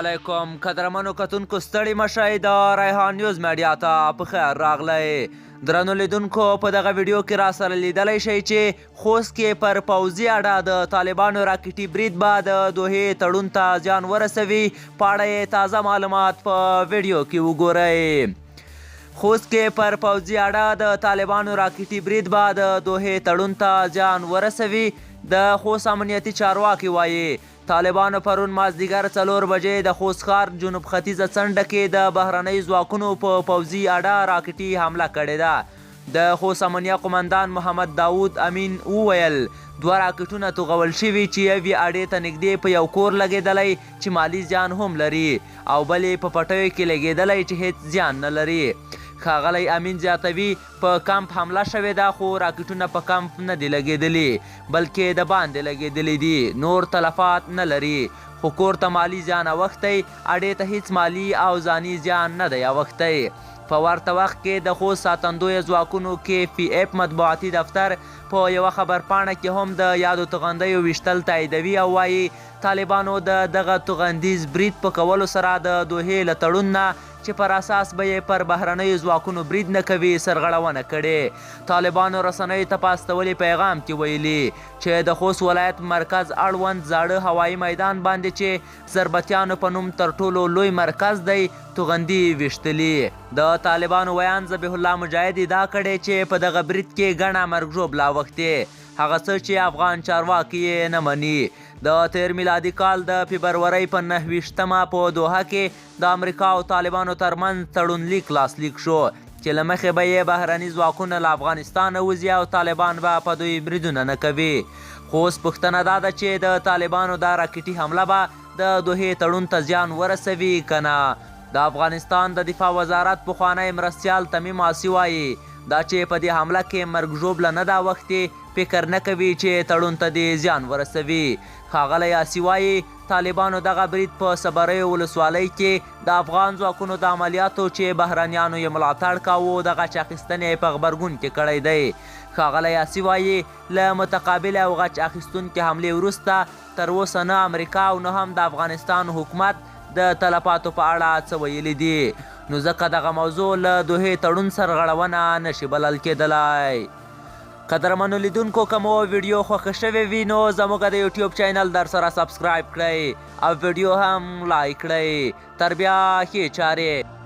علیکم قدرمنو کتونکو ستړي مشئ د ریحان نیوز میډیا ته په خیر راغلی. درنو لیدونکو په دغه ویډیو کې را سره لیدلی شئ چې خوست کې پر پوځي اډه د طالبانو راکټي برید به د دوحې تړون ته زیان ورسوي. په اړه یې تازه معلومات په ویډیو کې وګورئ. خوست کې پر پوځي اډه د طالبانو راکټي برید به د دوحې تړون ته زیان ورسوي. د خوست امنیتي چارواکي وایي طالبانو پرون مازدیګر 4 بجې د خوست ښار جنوب ختیځه څنډه کې د بهرنیو ځواکونو په پوځي اډه راکټي حمله کړې ده. د خوست امنیه قمندان محمد داود امین وویل 2 راکټونه توغول شوي چې یوې اډې ته نږدې په یو کور لګېدلی چې مالي زیان هم لري او بل یې په پټیو کې لګېدلی چې هیڅ زیان نه لري. ښاغلی امین زیاتوي په کمپ حمله شوې ده خو راکټونه په کمپ نه دي لګېدلي بلکې د باندې لګېدلي دي. نور تلفات نه لري خو کور ته مالي زیان اوښتی، اډې ته هیڅ مالي او ځاني زیان نه دی اوښتی. په ورته وخت کې د خوست ساتندویه ځواکونو KPF مطبوعاتي دفتر په یوه خبرپاڼه کې هم د یادو توغندیو ویشتل تاییدوي او وایي طالبانو د دغه توغندیز برید په کولو سره د دوحې له تړون نه چې پر اساس به یې پر بهرنیو ځواکونو برید نه کوي سرغړونه کړې. طالبانو رسنیو ته په استولي پیغام کې ویلي چې د خوست ولایت مرکز اړوند زاړه هوایي میدان باندې چې ضربتیانو په نوم تر ټولو لوی مرکز دی توغندي ویشتلي. د طالبانو ویان ذبیح الله مجاهد ادعا کړې چې په دغه برید کې ګڼه مرګ ژوبله اوښتې، هغه څه چې افغان چارواکي یې نه مني. د تیر میلادي کال د فبرورۍ په 29مه په دوحه کې د امریکا او طالبانو ترمنځ تړون لیک لاسلیک شو چې له مخې به یې بهرني ځواکونه له افغانستانه وځي او طالبان به په دوی بریدونه نه کوي. خو اوس پوښتنه دا ده چې د طالبانو دا راکټي حمله به د دوحې تړون ته زیان ورسوي که نه. د افغانستان د دفاع وزارت پخوانی مرستیال تمیم آسی وایي دا چې په دې حمله کې مرګ ژوبله نه ده اوښتې فکر نه کوي چې تړون ته دې زیان ورسوي. ښاغلی آسی وایي طالبانو دغه برید په صبریو ولسوالۍ کې د افغان ځواکونو د عملیاتو چې بهرنیانو یې ملاتړ کاوه د غچ اخیستنې په غبرګون کې کړی دی. ښاغلی آسی وایي له متقابلې او غچ اخیستونکې حملې وروسته تر اوسه نه امریکا او نه هم د افغانستان حکومت د تلفاتو په اړه څه ویلي دي، نو ځکه دغه موضوع له دوحې تړون سرغړونه نشي بلل کېدلی. قدرمنو لیدونکو که مو ویډیو خوښه شوې وي نو زموږ د یوټیوب چینل در سره سبسکرایب کړئ او ویډیو هم لایک کړئ. تر بیا ښې چارې.